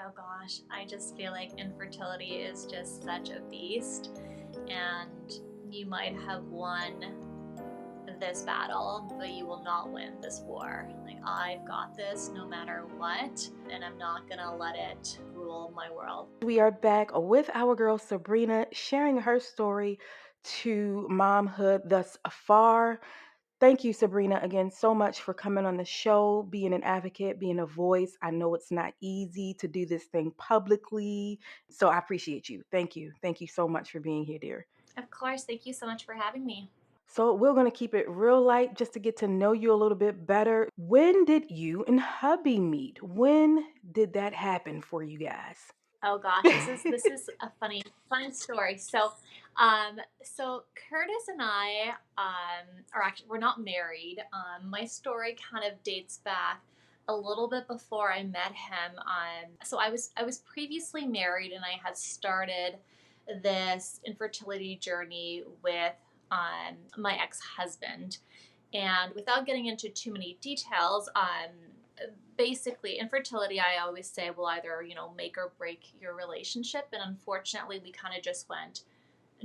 Oh gosh, I just feel like infertility is just such a beast, and you might have won this battle, but you will not win this war. Like, I've got this no matter what, and I'm not gonna let it rule my world. We are back with our girl Sabrina sharing her story to momhood thus far. Thank you, Sabrina, again so much for coming on the show, being an advocate, being a voice. I know it's not easy to do this thing publicly, so I appreciate you. Thank you. Thank you so much for being here, dear. Of course, thank you so much for having me. So, we're going to keep it real light just to get to know you a little bit better. When did you and hubby meet? When did that happen for you guys? Oh gosh, this is a funny story. So Curtis and I are actually we're not married. My story kind of dates back a little bit before I met him. So I was previously married, and I had started this infertility journey with my ex-husband. And without getting into too many details, basically infertility, I always say, will either make or break your relationship, and unfortunately we kind of just went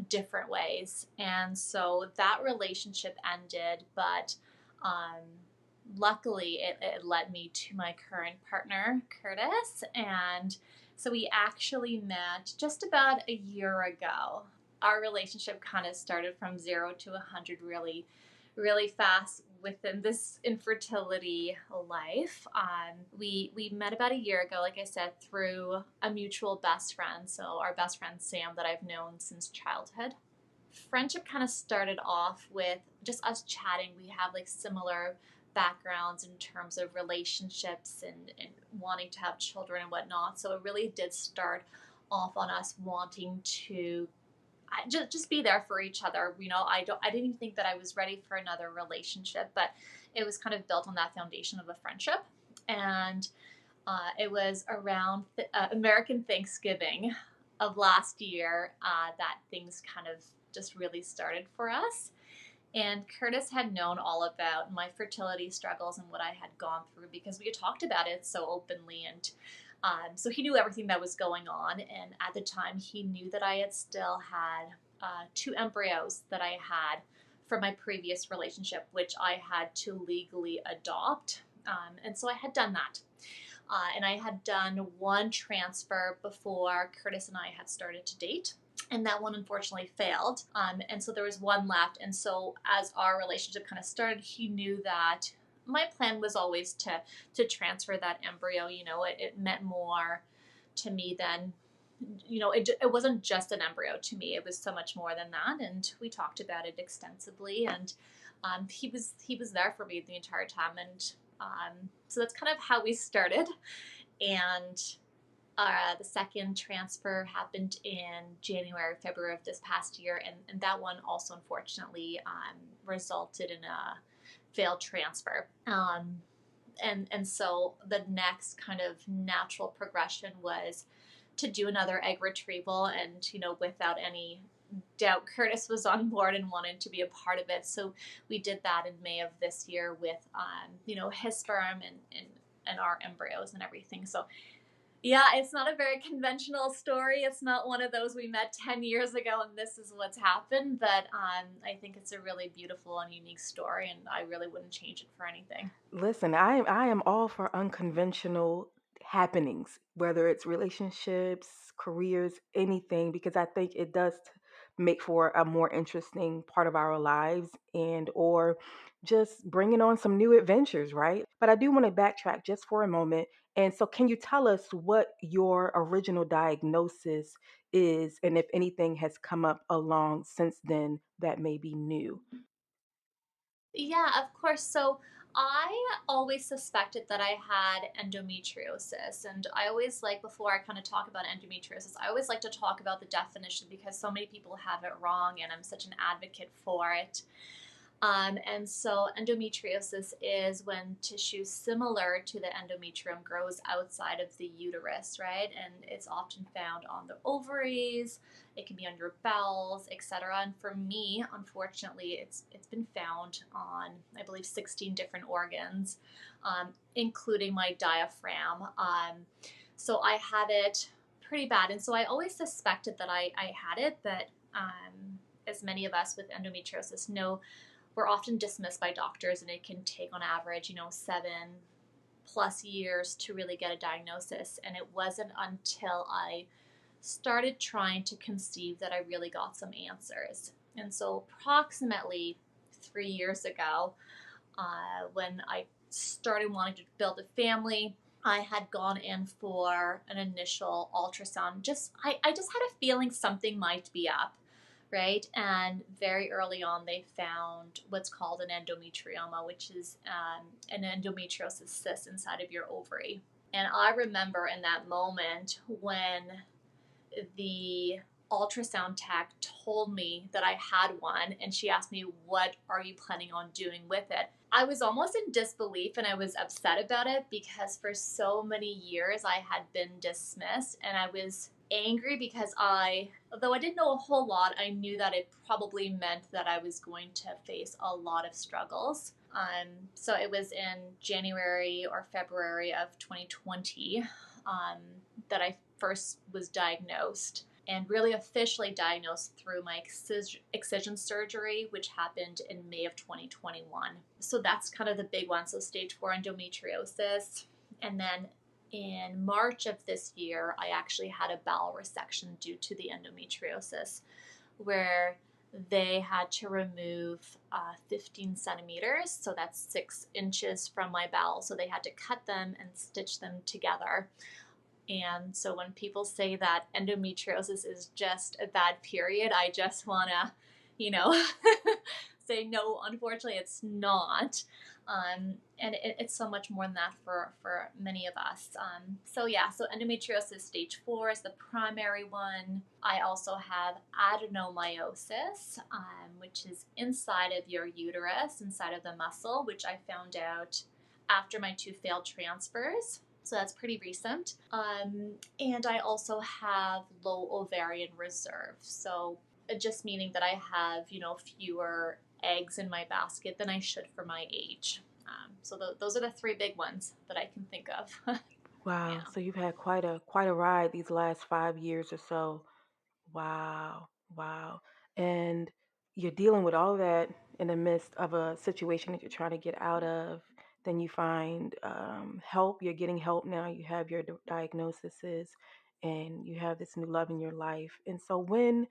different ways, and so that relationship ended. But um, luckily it led me to my current partner, Curtis. And so we actually met just about a year ago. Our relationship kind of started from 0 to 100 really fast within this infertility life. We met about a year ago, like I said, through a mutual best friend. So our best friend Sam, that I've known since childhood. Friendship kind of started off with just us chatting. We have like similar backgrounds in terms of relationships and wanting to have children and whatnot. So it really did start off on us wanting to just be there for each other. I didn't even think that I was ready for another relationship, but it was kind of built on that foundation of a friendship. And it was around American Thanksgiving of last year that things kind of just really started for us. And Curtis had known all about my fertility struggles and what I had gone through, because we had talked about it so openly. And so he knew everything that was going on. And at the time, he knew that I had still had 2 embryos that I had from my previous relationship, which I had to legally adopt. And so I had done that. And I had done one transfer before Curtis and I had started to date. And that one unfortunately failed. And so there was one left. And so as our relationship kind of started, he knew that my plan was always to transfer that embryo. It meant more to me than, it wasn't just an embryo to me. It was so much more than that. And we talked about it extensively. And he was there for me the entire time. And so that's kind of how we started. And the second transfer happened in January, February of this past year, and that one also unfortunately resulted in a failed transfer. And so the next kind of natural progression was to do another egg retrieval, and without any doubt, Curtis was on board and wanted to be a part of it. So we did that in May of this year with his sperm and our embryos and everything. So yeah, it's not a very conventional story. It's not one of those we met 10 years ago and this is what's happened. But I think it's a really beautiful and unique story, and I really wouldn't change it for anything. Listen, I am all for unconventional happenings, whether it's relationships, careers, anything, because I think it does make for a more interesting part of our lives and or just bringing on some new adventures, right? But I do want to backtrack just for a moment. And so can you tell us what your original diagnosis is and if anything has come up along since then that may be new? Yeah, of course. So I always suspected that I had endometriosis. And I always like, before I kind of talk about endometriosis, I always like to talk about the definition, because so many people have it wrong, and I'm such an advocate for it. And so endometriosis is when tissue similar to the endometrium grows outside of the uterus, right? And it's often found on the ovaries, it can be on your bowels, etc. And for me, unfortunately, it's been found on, I believe, 16 different organs, including my diaphragm. So I had it pretty bad. And so I always suspected that I had it, but as many of us with endometriosis know, we're often dismissed by doctors, and it can take on average, 7+ years to really get a diagnosis. And it wasn't until I started trying to conceive that I really got some answers. And so approximately 3 years ago, when I started wanting to build a family, I had gone in for an initial ultrasound. I just had a feeling something might be up, right? And very early on, they found what's called an endometrioma, which is an endometriosis cyst inside of your ovary. And I remember in that moment when the ultrasound tech told me that I had one, and she asked me, "What are you planning on doing with it?" I was almost in disbelief, and I was upset about it because for so many years I had been dismissed, and I was angry because though I didn't know a whole lot, I knew that it probably meant that I was going to face a lot of struggles. So it was in January or February of 2020 that I first was diagnosed, and really officially diagnosed through my excision surgery, which happened in May of 2021. So that's kind of the big one. So stage 4 endometriosis. And then in March of this year, I actually had a bowel resection due to the endometriosis, where they had to remove 15 centimeters, so that's 6 inches from my bowel. So they had to cut them and stitch them together. And so when people say that endometriosis is just a bad period, I just want to, say no, unfortunately, it's not. And it's so much more than that for many of us. So endometriosis stage 4 is the primary one. I also have adenomyosis, which is inside of your uterus, inside of the muscle, which I found out after my 2 failed transfers. So that's pretty recent. And I also have low ovarian reserve. So just meaning that I have, fewer eggs in my basket than I should for my age. So those are the 3 big ones that I can think of. Wow. Yeah. So you've had quite a ride these last 5 years or so. Wow. Wow. And you're dealing with all that in the midst of a situation that you're trying to get out of. Then you find help. You're getting help now. You have your diagnoses and you have this new love in your life. And so, when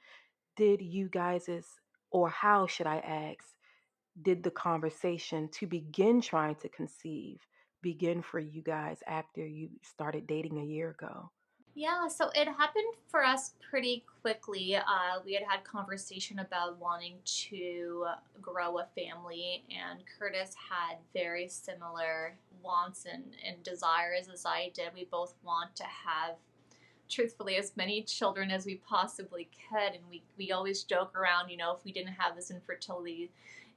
did you or how should I ask, did the conversation to begin trying to conceive begin for you guys after you started dating a year ago? Yeah, so it happened for us pretty quickly. We had conversation about wanting to grow a family, and Curtis had very similar wants and desires as I did. We both want to have, truthfully, as many children as we possibly could, and we always joke around, if we didn't have this infertility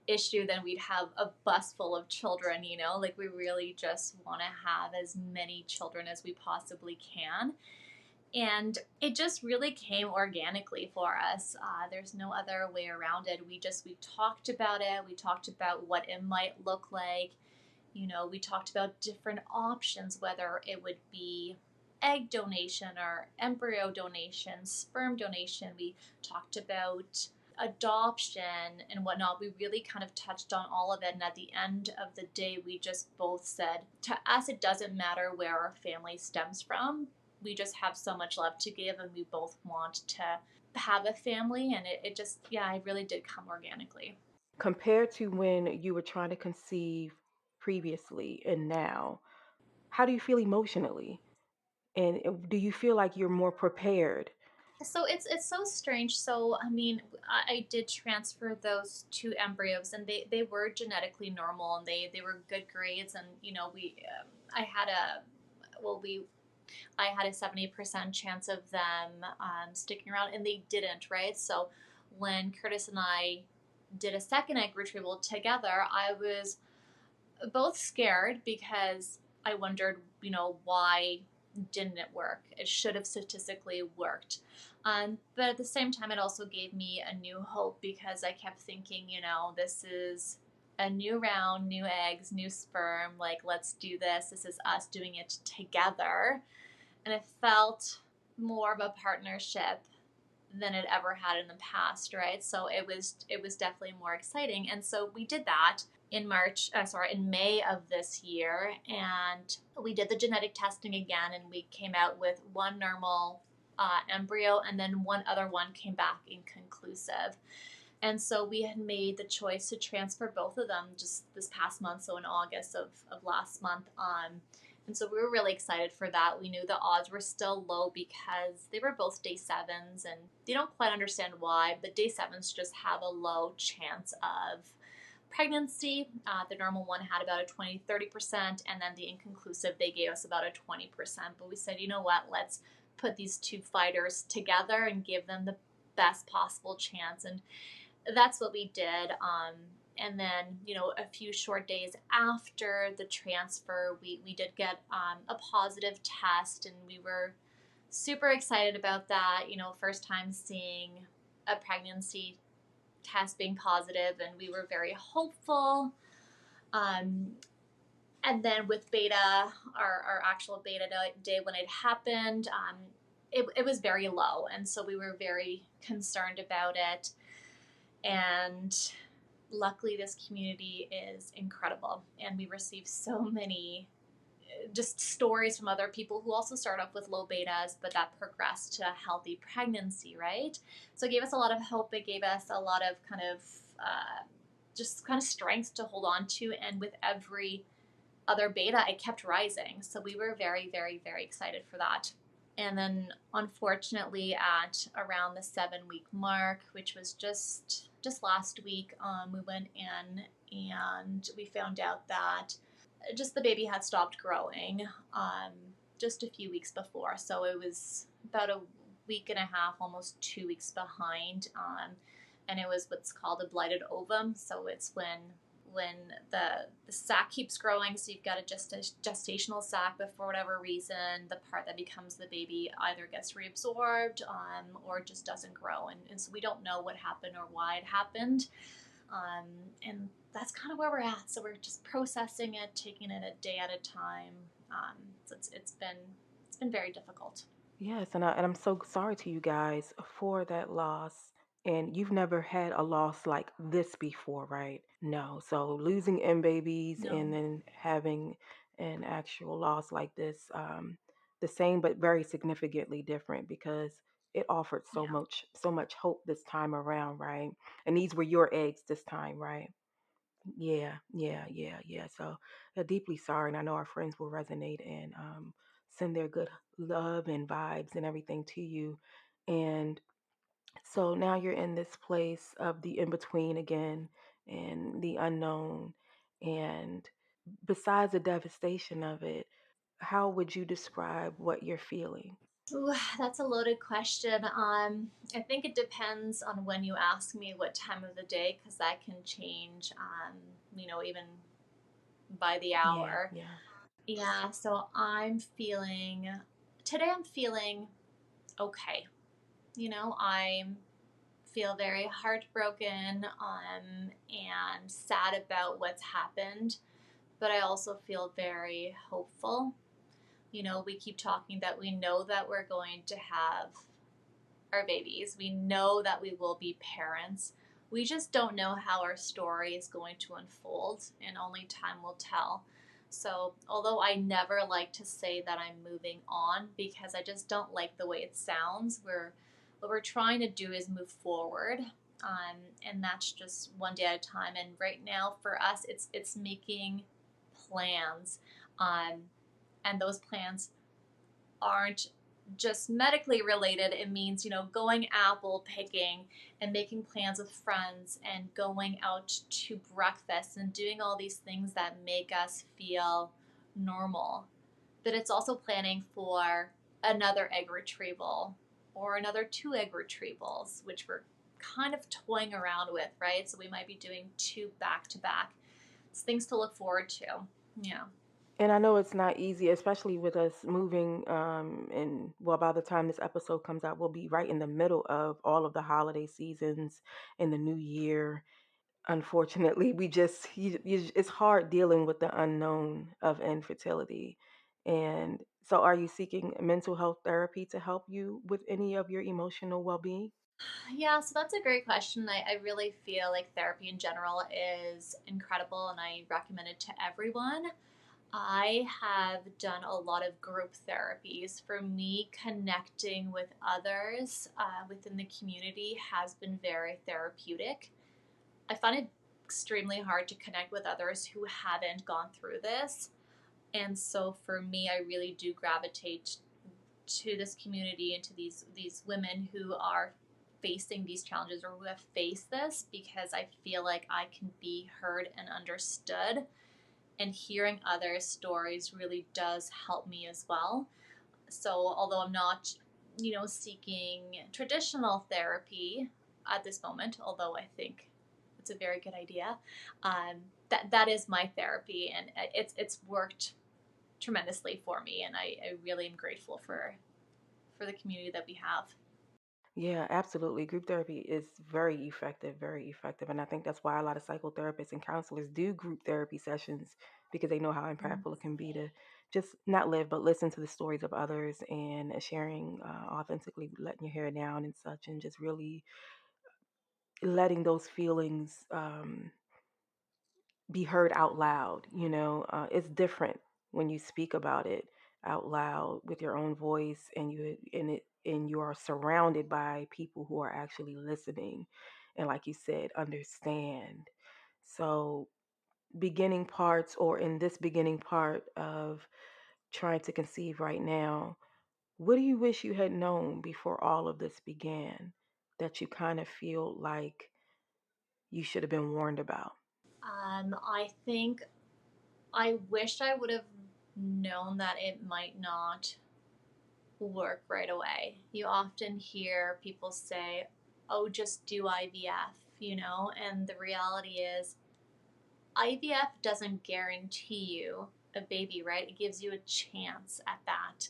issue, then we'd have a bus full of children, like we really just want to have as many children as we possibly can. And it just really came organically for us. There's no other way around it. We talked about it. We talked about what it might look like. We talked about different options, whether it would be egg donation or embryo donation, sperm donation. We talked about adoption and whatnot. We really kind of touched on all of it. And at the end of the day, we just both said, to us, it doesn't matter where our family stems from. We just have so much love to give, and we both want to have a family. And it just, yeah, it really did come organically. Compared to when you were trying to conceive previously and now, how do you feel emotionally? And do you feel like you're more prepared? So it's so strange. So I mean, I did transfer those 2 embryos, and they were genetically normal, and they were good grades, and we I had a well we I had a 70% chance of them sticking around, and they didn't, right? So when Curtis and I did a second egg retrieval together, I was both scared because I wondered, why didn't it work? It should have statistically worked. But at the same time, it also gave me a new hope because I kept thinking, this is a new round, new eggs, new sperm. Like, let's do this. This is us doing it together. and it felt more of a partnership than it ever had in the past, right? So it was definitely more exciting, and so we did that in May of this year, and we did the genetic testing again, and we came out with one normal embryo, and then one other one came back inconclusive. And so we had made the choice to transfer both of them just this past month, so in August of last month. And so we were really excited for that. We knew the odds were still low because they were both day sevens, and they don't quite understand why, but day sevens just have a low chance of pregnancy. The normal one had about a 20-30%, and then the inconclusive, they gave us about a 20%. But we said, you know what, let's put these two fighters together and give them the best possible chance. And that's what we did. And then, a few short days after the transfer, we did get a positive test, and we were super excited about that. First time seeing a pregnancy test being positive, and we were very hopeful. Um, and then with beta, our actual beta day when it happened, it was very low. And so we were very concerned about it. And luckily, this community is incredible. And we receive so many just stories from other people who also start off with low betas, but that progressed to a healthy pregnancy, right? So it gave us a lot of hope. It gave us a lot of just kind of strength to hold on to. And with every other beta, it kept rising. So we were very, very, very excited for that. And then, unfortunately, at around the 7-week mark, which was just last week, we went in and we found out that just the baby had stopped growing just a few weeks before. So it was about a week and a half, almost 2 weeks behind. And it was what's called a blighted ovum. So it's when the sac keeps growing, so you've got a gestational sac, but for whatever reason, the part that becomes the baby either gets reabsorbed or just doesn't grow. And so we don't know what happened or why it happened. Um, and that's kind of where we're at. So we're just processing it, taking it a day at a time. So it's been very difficult. Yes, and I'm so sorry to you guys for that loss. And you've never had a loss like this before, right? No. So losing M babies No. and then having an actual loss like this, the same but very significantly different because it offered Yeah. so much hope this time around, right? And these were your eggs this time, right? Yeah, yeah, yeah, yeah. So deeply sorry, and I know our friends will resonate and send their good love and vibes and everything to you. And so now you're in this place of the in between again and the unknown. And besides the devastation of it, how would you describe what you're feeling? Ooh, that's a loaded question. I think it depends on when you ask me what time of the day, because that can change, even by the Yeah, hour. yeah. Yeah, so today I'm feeling okay. I feel very heartbroken, and sad about what's happened, but I also feel very hopeful. We keep talking that we know that we're going to have our babies. We know that we will be parents. We just don't know how our story is going to unfold, and only time will tell. So, although I never like to say that I'm moving on because I just don't like the way it sounds, what we're trying to do is move forward, and that's just one day at a time. And right now, for us, it's making plans, um, and those plans aren't just medically related. It means, going apple picking and making plans with friends and going out to breakfast and doing all these things that make us feel normal. But it's also planning for another egg retrieval or another 2 egg retrievals, which we're kind of toying around with, right? So we might be doing 2 back to back. It's things to look forward to. Yeah. And I know it's not easy, especially with us moving. And well, by the time this episode comes out, we'll be right in the middle of all of the holiday seasons and the new year. Unfortunately, it's hard dealing with the unknown of infertility. And so, are you seeking mental health therapy to help you with any of your emotional well being? Yeah, so that's a great question. I really feel like therapy in general is incredible and I recommend it to everyone. I have done a lot of group therapies. For me, connecting with others within the community has been very therapeutic. I find it extremely hard to connect with others who haven't gone through this. And so for me, I really do gravitate to this community and to these women who are facing these challenges or who have faced this because I feel like I can be heard and understood, and hearing other stories really does help me as well. So although I'm not, seeking traditional therapy at this moment, although I think it's a very good idea, um, that is my therapy, and it's worked tremendously for me, and I really am grateful for the community that we have. Yeah, absolutely. Group therapy is very effective, very effective. And I think that's why a lot of psychotherapists and counselors do group therapy sessions because they know how impactful it can be to just not live, but listen to the stories of others and sharing authentically, letting your hair down and such, and just really letting those feelings be heard out loud. It's different when you speak about it out loud with your own voice, and you are surrounded by people who are actually listening and, like you said, understand. So, beginning parts, or in this beginning part of trying to conceive right now, what do you wish you had known before all of this began that you kind of feel like you should have been warned about? I think I wish I would have known that it might not work right away. You often hear people say, "Oh, just do IVF," and the reality is IVF doesn't guarantee you a baby, right? It gives you a chance at that.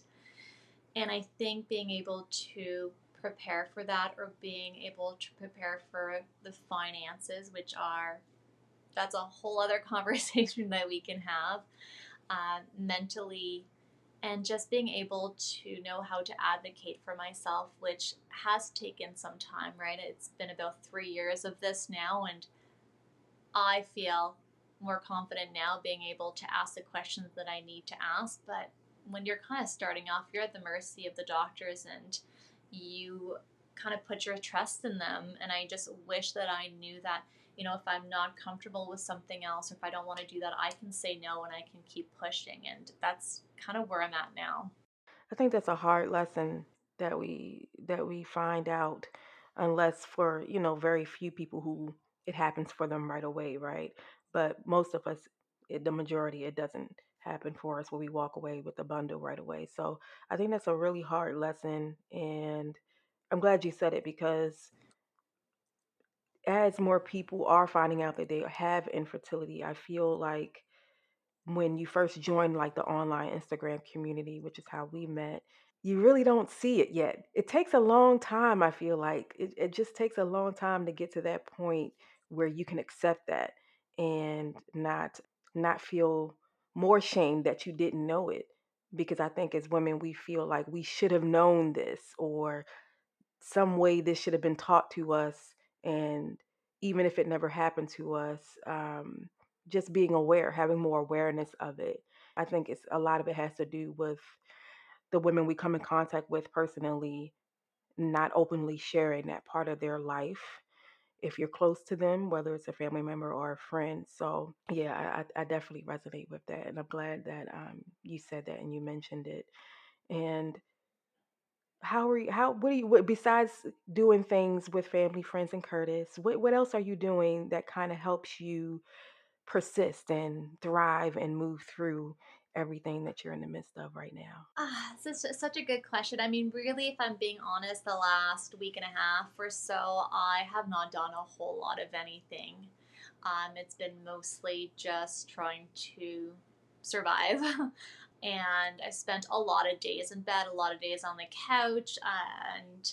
And I think being able to prepare for that, or being able to prepare for the finances, which are, that's a whole other conversation that we can have, mentally, and just being able to know how to advocate for myself, which has taken some time, right? It's been about 3 years of this now, and I feel more confident now being able to ask the questions that I need to ask. But when you're kind of starting off, you're at the mercy of the doctors, and you kind of put your trust in them. And I just wish that I knew that, if I'm not comfortable with something else, or if I don't want to do that, I can say no and I can keep pushing. And that's kind of where I'm at now. I think that's a hard lesson that we find out, unless for, very few people who it happens for them right away, right? But most of us, the majority, it doesn't happen for us where we walk away with a bundle right away. So I think that's a really hard lesson, and I'm glad you said it because as more people are finding out that they have infertility, I feel like when you first join like the online Instagram community, which is how we met, you really don't see it yet. It takes a long time, I feel like. It just takes a long time to get to that point where you can accept that and not feel more shame that you didn't know it. Because I think as women we feel like we should have known this, or some way this should have been taught to us, and even if it never happened to us, just being aware, having more awareness of it. I think it's a lot of it has to do with the women we come in contact with personally not openly sharing that part of their life if you're close to them, whether it's a family member or a friend. So yeah, I definitely resonate with that, and I'm glad that you said that and you mentioned it. And how are you? How what do you what, besides doing things with family, friends, and Curtis? What else are you doing that kind of helps you persist and thrive and move through everything that you're in the midst of right now? This is such a good question. I mean, really, if I'm being honest, the last week and a half or so, I have not done a whole lot of anything. It's been mostly just trying to survive. And I spent a lot of days in bed, a lot of days on the couch, and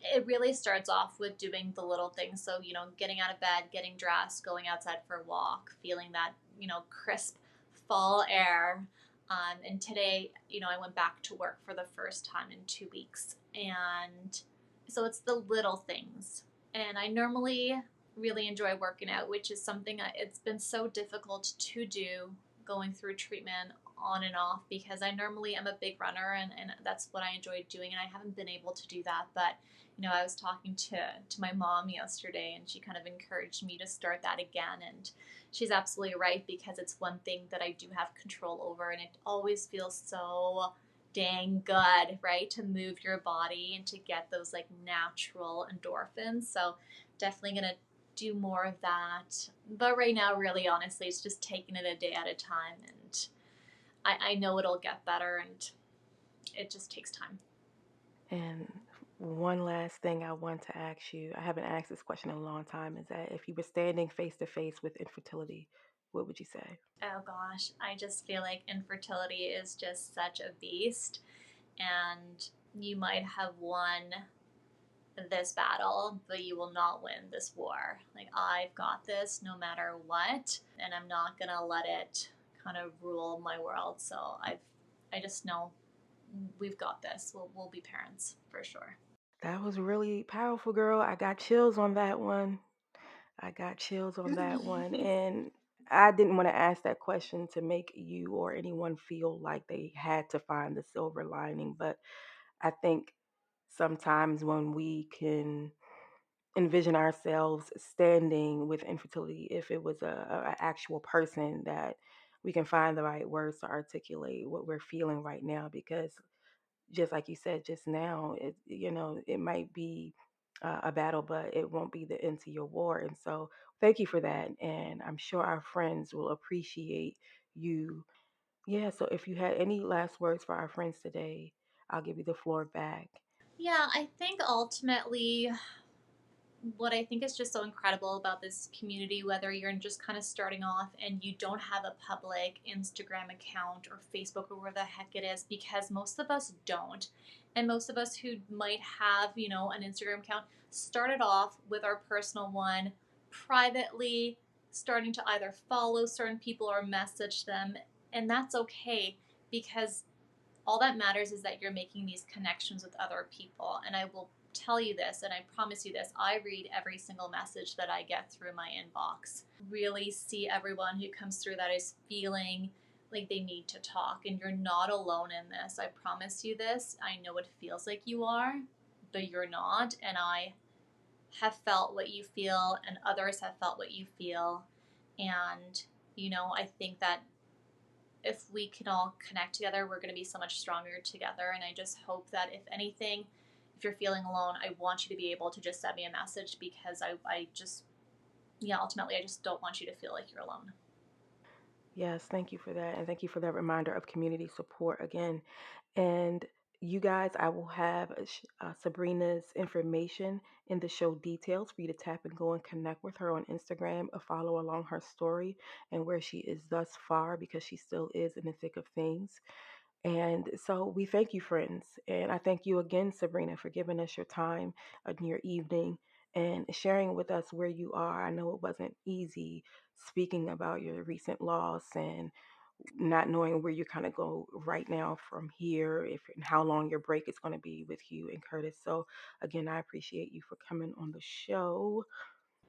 it really starts off with doing the little things. So, getting out of bed, getting dressed, going outside for a walk, feeling that, crisp fall air, And today, I went back to work for the first time in 2 weeks. And so it's the little things. And I normally really enjoy working out, which is something it's been so difficult to do going through treatment on and off because I normally am a big runner and that's what I enjoy doing. And I haven't been able to do that. But, I was talking to my mom yesterday and she kind of encouraged me to start that again. And she's absolutely right because it's one thing that I do have control over, and it always feels so dang good, right? To move your body and to get those like natural endorphins. So definitely gonna do more of that. But right now, really honestly, it's just taking it a day at a time, and I know it'll get better, and it just takes time. And one last thing I want to ask you, I haven't asked this question in a long time, is that if you were standing face to face with infertility, what would you say? Oh gosh, I just feel like infertility is just such a beast, and you might have won this battle, but you will not win this war. Like, I've got this no matter what, and I'm not gonna let it kind of rule my world. So I just know we've got this. We'll be parents for sure. That was really powerful, girl. I got chills on that one. I got chills on that one. And I didn't want to ask that question to make you or anyone feel like they had to find the silver lining. But I think sometimes when we can envision ourselves standing with infertility, if it was a actual person, that we can find the right words to articulate what we're feeling right now, because just like you said just now, it might be a battle, but it won't be the end to your war. And so, thank you for that. And I'm sure our friends will appreciate you. Yeah. So, if you had any last words for our friends today, I'll give you the floor back. Yeah, I think ultimately what I think is just so incredible about this community, whether you're just kind of starting off and you don't have a public Instagram account or Facebook or where the heck it is, because most of us don't. And most of us who might have, an Instagram account started off with our personal one privately, starting to either follow certain people or message them. And that's okay because all that matters is that you're making these connections with other people. And I will tell you this, and I promise you this, I read every single message that I get through my inbox. Really see everyone who comes through that is feeling like they need to talk. And you're not alone in this. I promise you this. I know it feels like you are, but you're not. And I have felt what you feel, and others have felt what you feel. And, I think that if we can all connect together, we're going to be so much stronger together. And I just hope that if anything, if you're feeling alone, I want you to be able to just send me a message because I just, yeah, ultimately, I just don't want you to feel like you're alone. Yes, thank you for that. And thank you for that reminder of community support again. And you guys, I will have Sabrina's information in the show details for you to tap and go and connect with her on Instagram, follow along her story and where she is thus far, because she still is in the thick of things. And so we thank you, friends. And I thank you again, Sabrina, for giving us your time in your evening and sharing with us where you are. I know it wasn't easy speaking about your recent loss and not knowing where you kind of go right now from here, if and how long your break is going to be with you and Curtis. So again, I appreciate you for coming on the show.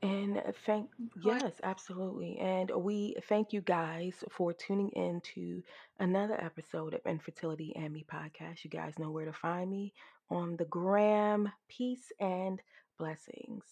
And thank, Of course. yes, absolutely. And we thank you guys for tuning in to another episode of Infertility and Me podcast. You guys know where to find me on the gram. Peace and blessings.